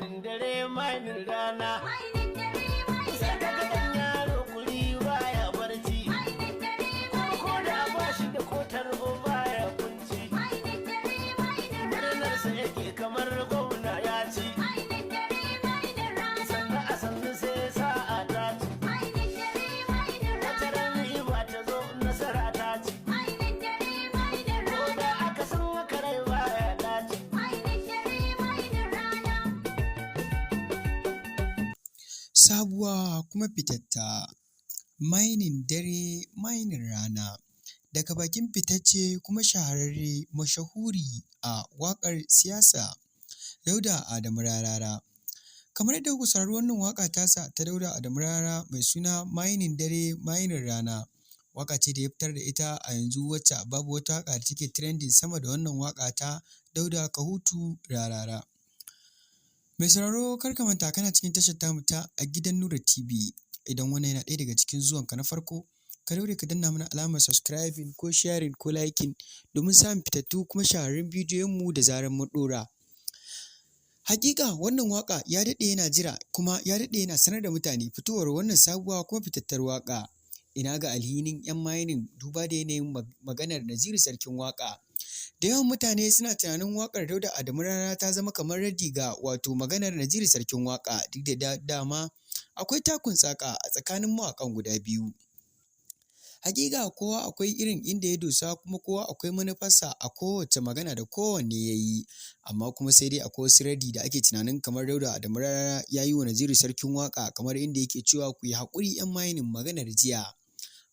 mainin dare mainin rana. Sai ka ga ɗan yaro kuri baya barci. Ko da ba shi da kotar baya kunci. Murnarsa yake kamar gwamna ya ci. Sannan a sannu sai sa'a ta ci. Wata ran riba ta zo nasara ta ci. Ko da aka san makarai baya daci. Sabuwa kuma fitatta, mainin dare mainin rana, daga bakin fitacce kuma shahararre mashahuri a waƙar siyasa Dauda Adamu Rarara. Kamar yadda kuka saurari wannan waƙa tasa ta Dauda Adamu Rarara mai suna mainin dare mainin rana, waƙa ce da ya fitar da ita a yanzu wacce babu wata waƙa da take trending sama da wannan waƙa ta Dauda Kahutu Rarara. Mai sauraro kar ka manta kana cikin tashar tamu ta a gidan Nura TV. Idan wannan yana ɗaya daga cikin zuwanka na farko, ka daure ka danna mana alamar subscribing ko sharing ko liking domin samun fitattu kuma shahararrun bidiyonmu da zarar mun ɗora. Hakika wannan waƙa ya daɗe yana jira kuma ya daɗe yana sanar da mutane fitowar wannan sabuwa kuma fitattar waƙa. Ina ga alhinin 'yan mining duba da yanayin maganar Naziru Sarkin Waƙa. Da yawan mutane suna tunanin waƙar Dauda Adamu Rarara ta zama kamar raddi ga wato maganar Naziru Sarkin Waƙa, duk da dama akwai takun tsaka a tsakanin mawaƙan guda biyu. Hakika kowa akwai irin inda ya dosa kuma kowa akwai manufarsa a kowace magana da kowanne ya yi, amma kuma sai dai akwai wasu raddi da ake tunanin kamar Dauda Adamu Rarara ya yi wa Naziru Sarkin Waƙa, kamar inda yake cewa ku yi haƙuri 'yan mining maganar jiya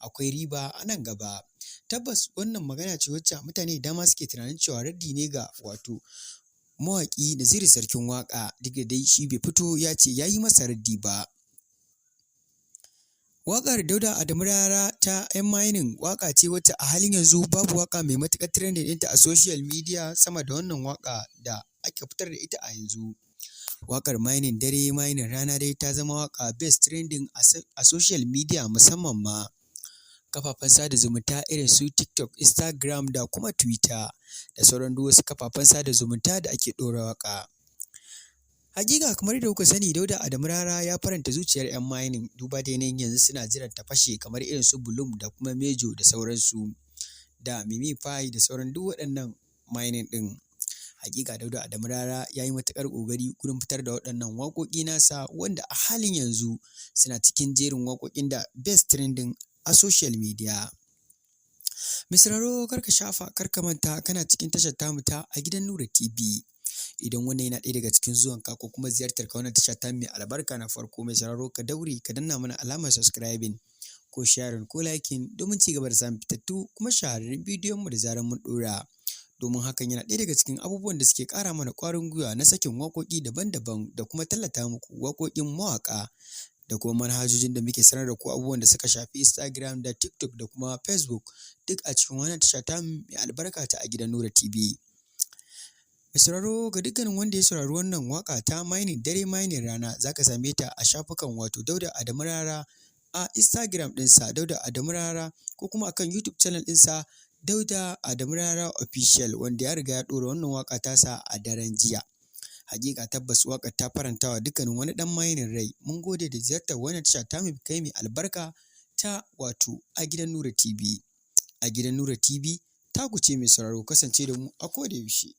akwai riba a nan gaba. Tabbas wannan magana ce wacce mutane da dama suke tunanin cewa raddi ne ga wato mawaƙi Naziru Sarkin Waƙa, duk da dai shi bai fito ya ce ya yi masa raddi ba. Waƙar Dauda Adamu Rarara ta 'yan mining waƙa ce wacce a halin yanzu babu waƙa mai matuƙar trending ɗinta a social media sama da wannan waƙa da ake fitar da ita a yanzu. Waƙar mainin dare mainin rana dai ta zama waƙa best trending a social media, musamman ma kafafen sada zumunta irin su TikTok, Instagram da kuma Twitter da sauran duk wasu kafafen sada zumunta da ake ɗora waƙa. Hakika kamar da kuka sani Dauda Adamu Rarara ya faranta zuciyar 'yan mining duba da yanayin yanzu suna jiran ta fashe kamar irin su Bloom da kuma Mejo da sauransu da Mimi Fai da sauran duk waɗannan mining ɗin. Hakika Dauda Adamu Rarara ya yi matuƙar ƙoƙari gurin fitar da waɗannan waƙoƙi nasa wanda a halin yanzu suna cikin jerin waƙoƙin da best trending a social media. Mai sauraro kar ka shafa kar ka manta kana cikin tashar tamu ta a gidan Nura TV. Idan wannan yana ɗaya daga cikin zuwanka ko kuma ziyartar ka wannan tasha ta mai albarka na farko, mai sauraro ka daure ka danna mana alamar subscribing ko sharing ko liking domin ci gaba da samun fitattu kuma shahararrun bidiyonmu da zarar mun ɗora. Domin hakan yana ɗaya daga cikin abubuwan da suke ƙara mana ƙwarin gwiwa na sakin waƙoƙi daban-daban da kuma tallata muku waƙoƙin mawaƙa da kuma manhajojin da muke sanar da ku abubuwan da suka shafi Instagram da TikTok da kuma Facebook, duk a cikin wannan tasha ta mai albarka ta a gidan Nura TV. Mai sauraro ga dukkanin wanda ya saurari wannan waƙa ta mainin dare mainin rana za ka same ta a shafukan wato Dauda Adamu Rarara a Instagram ɗinsa Dauda Adamu Rarara ko kuma akan YouTube channel ɗinsa Dauda Adamu Rarara Official, wanda ya riga ya ɗora wannan waƙa tasa a daren jiya. Hakika tabbas waƙar ta faranta wa dukkanin wani ɗan mining rai. Mun gode da ziyartar wannan tasha ta kai mai albarka ta wato a gidan Nura TV. A gidan Nura TV ta ku ce mai sauraro, kasance da mu a koda yaushe.